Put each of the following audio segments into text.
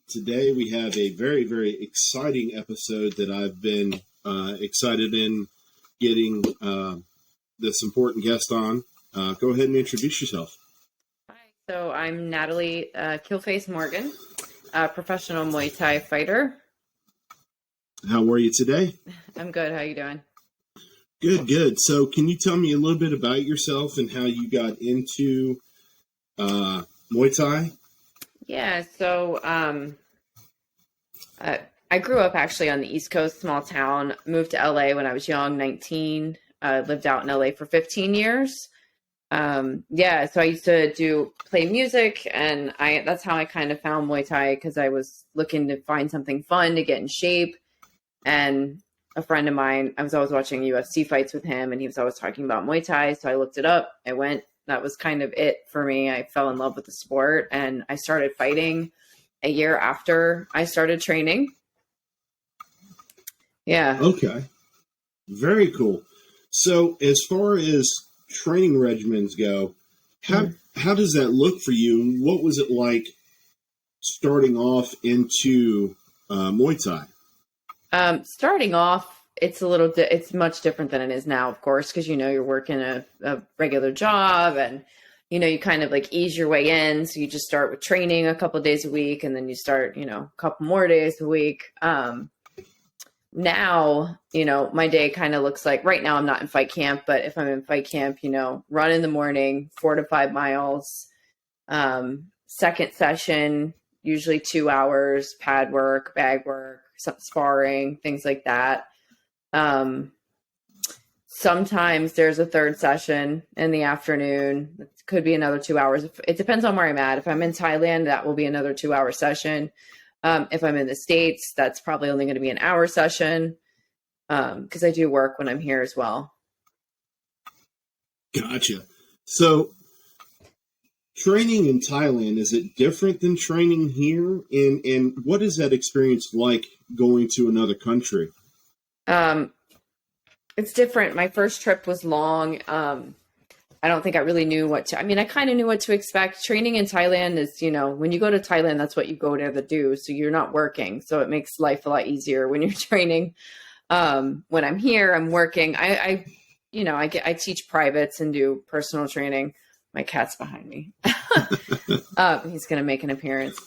Today we have a very, very exciting episode that I've been excited in getting this important guest on. Go ahead and introduce yourself. Hi, so I'm Natalie Killface Morgan, a professional Muay Thai fighter. How are you today? I'm good. How you doing? Good. So can you tell me a little bit about yourself and how you got into Muay Thai? Yeah, so I grew up actually on the East Coast, small town, moved to LA when I was young, 19, lived out in LA for 15 years. So I used to play music, and that's how I kind of found Muay Thai, because I was looking to find something fun to get in shape. And a friend of mine, I was always watching UFC fights with him, and he was always talking about Muay Thai. So I looked it up. I went. That was kind of it for me. I fell in love with the sport, and I started fighting a year after I started training. Yeah. Okay. Very cool. So as far as training regimens go, how does that look for you? And what was it like starting off into Muay Thai? Starting off, it's much different than it is now, of course, because, you're working a regular job, and, you kind of like ease your way in. So you just start with training a couple of days a week, and then you start, a couple more days a week. Now, my day kind of looks like, right now I'm not in fight camp, but if I'm in fight camp, run in the morning, 4 to 5 miles, second session, usually 2 hours, pad work, bag work, some sparring, things like that. Sometimes there's a third session in the afternoon. It could be another 2 hours. It depends on where I'm at. If I'm in Thailand, that will be another 2-hour session. If I'm in the States, that's probably only going to be an hour session. Because I do work when I'm here as well. Gotcha. So training in Thailand, is it different than training here? And what is that experience like going to another country? It's different. My first trip was long. I don't think I really knew I kind of knew what to expect. Training in Thailand is, when you go to Thailand, that's what you go there to do. So you're not working. So it makes life a lot easier when you're training. When I'm here, I'm working. I teach privates and do personal training. My cat's behind me. He's going to make an appearance.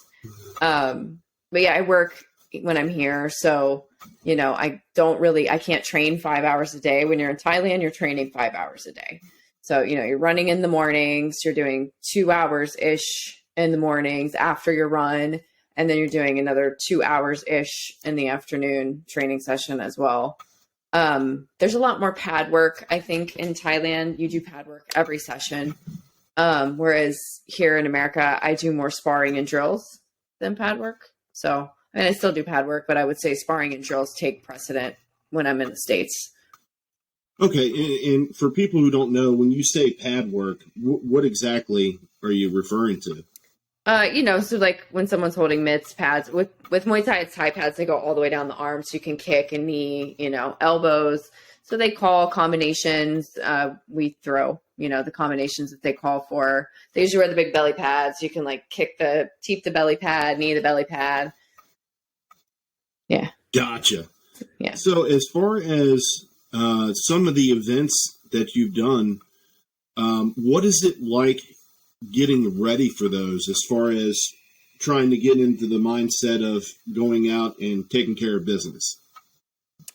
But yeah, I work when I'm here. So, I can't train 5 hours a day. When you're in Thailand, you're training 5 hours a day. So, you're running in the mornings, you're doing 2 hours-ish in the mornings after your run, and then you're doing another 2 hours-ish in the afternoon training session as well. There's a lot more pad work, I think, in Thailand. You do pad work every session. Whereas here in America, I do more sparring and drills than pad work. So, I still do pad work, but I would say sparring and drills take precedent when I'm in the States. Okay, and for people who don't know, when you say pad work, what exactly are you referring to? So like when someone's holding mitts, pads. With Muay Thai, it's Thai pads. They go all the way down the arm, so you can kick and knee, elbows. So they call combinations. We throw, the combinations that they call for. They usually wear the big belly pads. You can like teep the belly pad, knee the belly pad. Yeah. Gotcha. Yeah. So as far as some of the events that you've done, what is it like getting ready for those, as far as trying to get into the mindset of going out and taking care of business?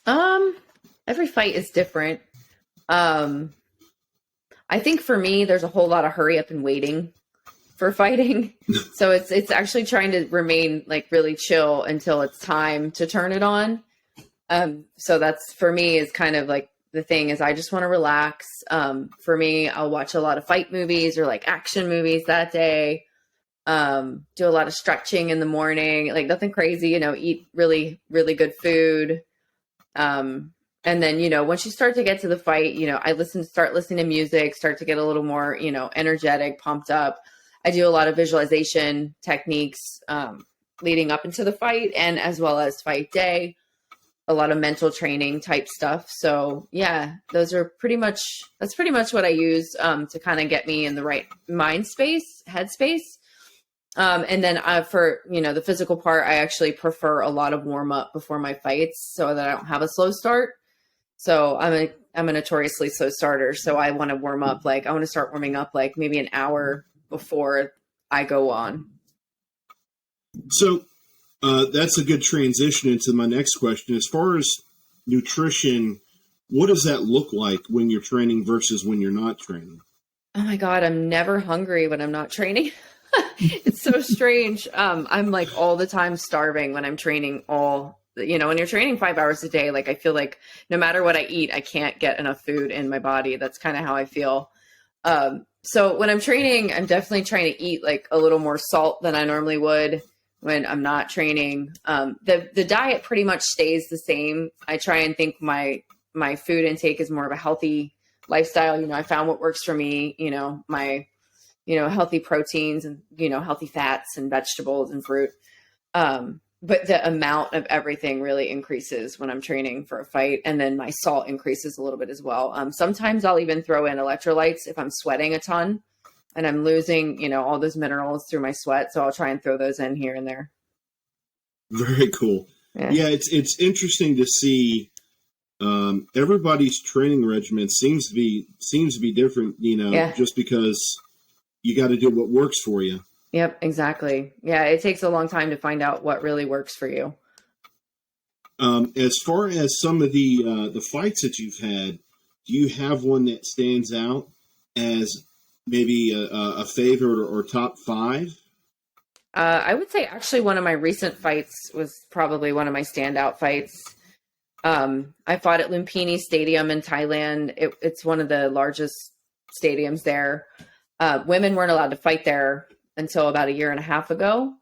Every fight is different. I think for me, there's a whole lot of hurry up and waiting for fighting. So it's actually trying to remain like really chill until it's time to turn it on. So that's, for me, is kind of like the thing is I just want to relax. For me, I'll watch a lot of fight movies or like action movies that day. Do a lot of stretching in the morning, like nothing crazy, eat really, really good food. And then, once you start to get to the fight, I start listening to music, start to get a little more, energetic, pumped up. I do a lot of visualization techniques, leading up into the fight, and as well as fight day. A lot of mental training type stuff. So yeah, that's pretty much what I use to kind of get me in the right mind space, headspace. And then for, the physical part, I actually prefer a lot of warm up before my fights so that I don't have a slow start. So I'm a notoriously slow starter. So I want to warm up, I want to start warming up like maybe an hour before I go on. So that's a good transition into my next question. As far as nutrition, what does that look like when you're training versus when you're not training? Oh my God, I'm never hungry when I'm not training. It's so strange. I'm like all the time starving when I'm training when you're training 5 hours a day, I feel like no matter what I eat, I can't get enough food in my body. That's kind of how I feel. So when I'm training, I'm definitely trying to eat a little more salt than I normally would when I'm not training. The diet pretty much stays the same. I try and think my food intake is more of a healthy lifestyle. I found what works for me, my healthy proteins and, healthy fats and vegetables and fruit. But the amount of everything really increases when I'm training for a fight. And then my salt increases a little bit as well. Sometimes I'll even throw in electrolytes if I'm sweating a ton and I'm losing, all those minerals through my sweat. So I'll try and throw those in here and there. Very cool. Yeah, it's interesting to see everybody's training regimen seems to be different, just because you got to do what works for you. Yep, exactly. Yeah, it takes a long time to find out what really works for you. As far as some of the fights that you've had, do you have one that stands out as maybe a favorite or top 5? I would say actually one of my recent fights was probably one of my standout fights. I fought at Lumpini Stadium in Thailand. It's one of the largest stadiums there. Women weren't allowed to fight there until about 1.5 years ago.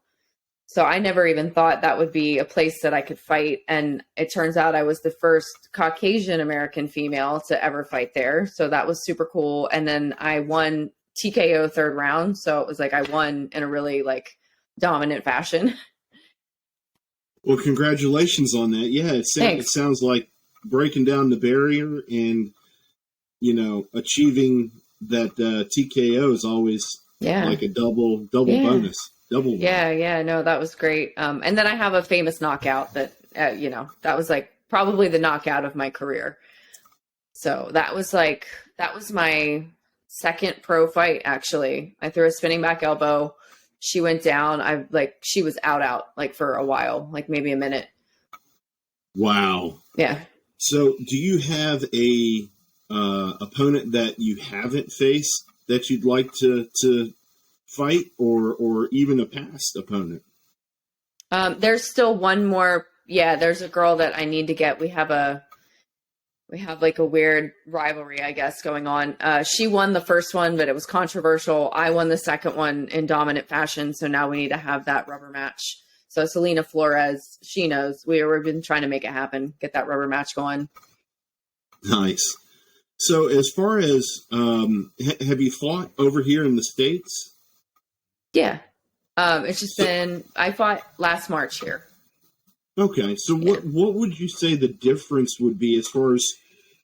So I never even thought that would be a place that I could fight. And it turns out I was the first Caucasian American female to ever fight there. So that was super cool. And then I won TKO 3rd round. So it was I won in a really dominant fashion. Well, congratulations on that. Yeah, it sounds like breaking down the barrier and, achieving that TKO is always like a double bonus. Yeah. No, that was great. And then I have a famous knockout that, that was probably the knockout of my career. So that was my second pro fight, actually. I threw a spinning back elbow. She went down. She was out for a while, maybe a minute. Wow. Yeah. So do you have a opponent that you haven't faced that you'd like to fight or even a past opponent? There's still one more. Yeah, there's a girl that I need to get. We have a weird rivalry, I guess, going on. She won the first one, but it was controversial. I won the second one in dominant fashion. So now we need to have that rubber match. So Selena Flores, she knows. We've been trying to make it happen, get that rubber match going. Nice. So as far as, have you fought over here in the States? Yeah. It's just I fought last March here. Okay. So what would you say the difference would be as far as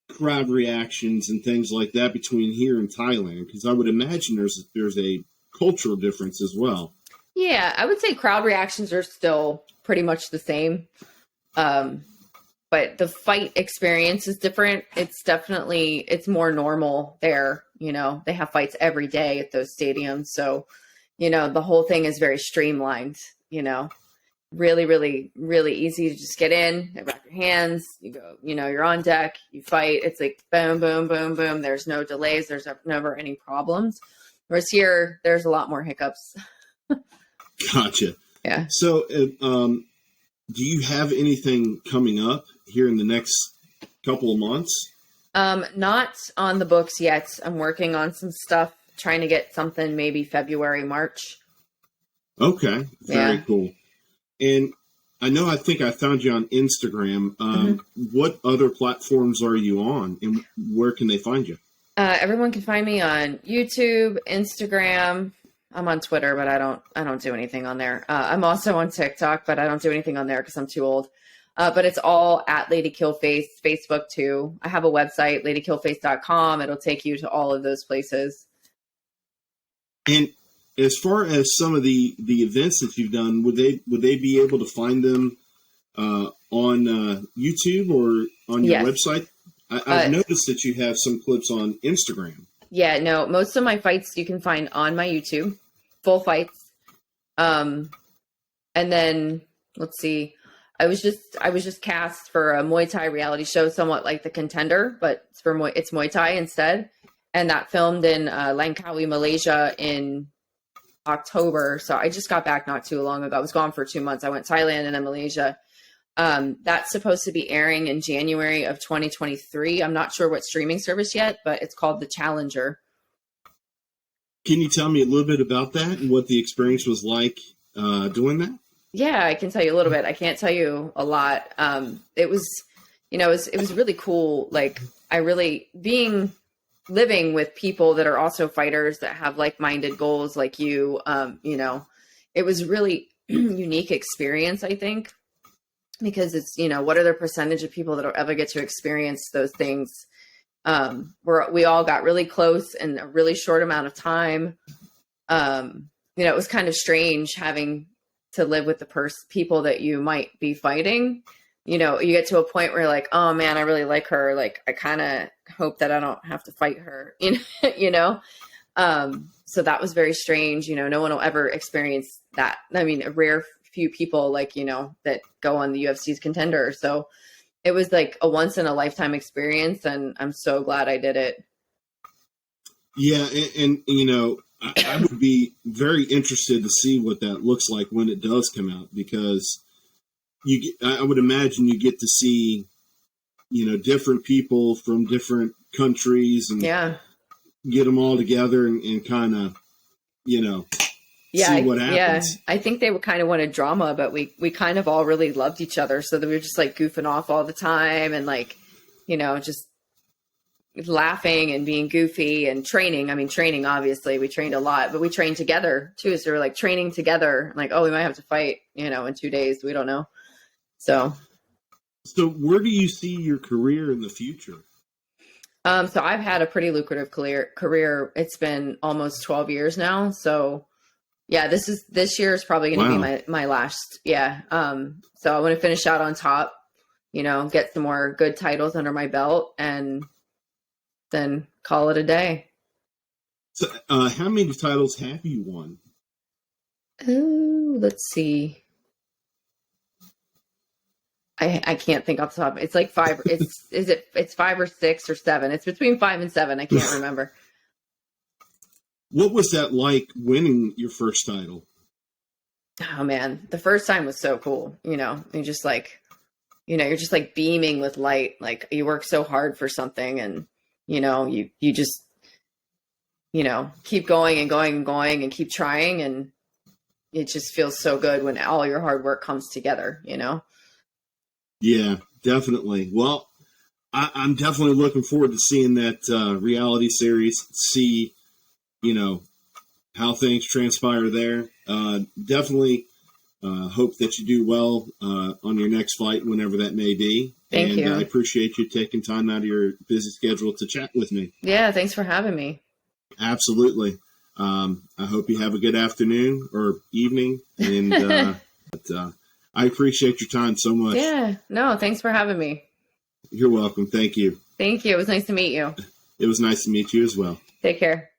crowd reactions and things like that between here and Thailand? Because I would imagine there's a cultural difference as well. Yeah, I would say crowd reactions are still pretty much the same. But the fight experience is different. It's more normal there. They have fights every day at those stadiums. So, the whole thing is very streamlined, really, really, really easy to just get in, wrap your hands, you go, you're on deck, you fight. It's boom, boom, boom, boom. There's no delays. There's never any problems. Whereas here, there's a lot more hiccups. Gotcha. Yeah. So, do you have anything coming up here in the next couple of months? Not on the books yet. I'm working on some stuff, trying to get something maybe February, March. Okay. Very cool. And I think I found you on Instagram. What other platforms are you on and where can they find you? Everyone can find me on YouTube, Instagram. I'm on Twitter, but I don't do anything on there. I'm also on TikTok, but I don't do anything on there because I'm too old. But it's all at Lady Killface, Facebook too. I have a website, ladykillface.com. It'll take you to all of those places. And as far as some of the events that you've done, would they be able to find them on YouTube or on your website? I've noticed that you have some clips on Instagram. Yeah, no, most of my fights you can find on my YouTube, full fights. And then let's see, I was just cast for a Muay Thai reality show, somewhat like The Contender, but it's Muay Thai instead. And that filmed in Langkawi, Malaysia in October. So I just got back not too long ago. I was gone for 2 months. I went Thailand and then Malaysia. That's supposed to be airing in January of 2023. I'm not sure what streaming service yet, but it's called The Challenger. Can you tell me a little bit about that and what the experience was like doing that? Yeah, I can tell you a little bit. I can't tell you a lot. It was really cool. Like living with people that are also fighters that have like-minded goals like you, it was really unique experience, I think, because it's, what are the percentage of people that will ever get to experience those things? We all got really close in a really short amount of time. It was kind of strange having to live with the people that you might be fighting. You get to a point where you're like, oh man, I really like her. Like, I kind of hope that I don't have to fight her, So that was very strange. No one will ever experience that. I mean, a rare few people that go on the UFC's Contender. So it was like a once in a lifetime experience. And I'm so glad I did it. Yeah. And I would be very interested to see what that looks like when it does come out, because I would imagine you get to see, different people from different countries and get them all together and kind of, see what happens. Yeah, I think they would kind of wanted drama, but we kind of all really loved each other. So that we were just like goofing off all the time and just laughing and being goofy and training. I mean, training, obviously we trained a lot, but we trained together too. So we're like training together, like, oh, we might have to fight, in 2 days. We don't know. So where do you see your career in the future? So I've had a pretty lucrative career. It's been almost 12 years now. So yeah, this year is probably going to be my last. Yeah. So I want to finish out on top, get some more good titles under my belt and then call it a day. So how many titles have you won? Oh, let's see. I can't think off the top. It's like 5. It's 5 or 6 or 7. It's between 5 and 7. I can't remember. What was that like winning your first title? Oh man, the first time was so cool. You're just like, you're just like beaming with light. Like you work so hard for something and, you just, keep going and going and going and keep trying. And it just feels so good when all your hard work comes together, Yeah, definitely. Well, I'm definitely looking forward to seeing that reality series, see, how things transpire there. Definitely hope that you do well on your next fight, whenever that may be. Thank you. I appreciate you taking time out of your busy schedule to chat with me. Yeah, thanks for having me. Absolutely. I hope you have a good afternoon or evening, and I appreciate your time so much. Yeah, no, thanks for having me. You're welcome. Thank you. Thank you. It was nice to meet you. It was nice to meet you as well. Take care.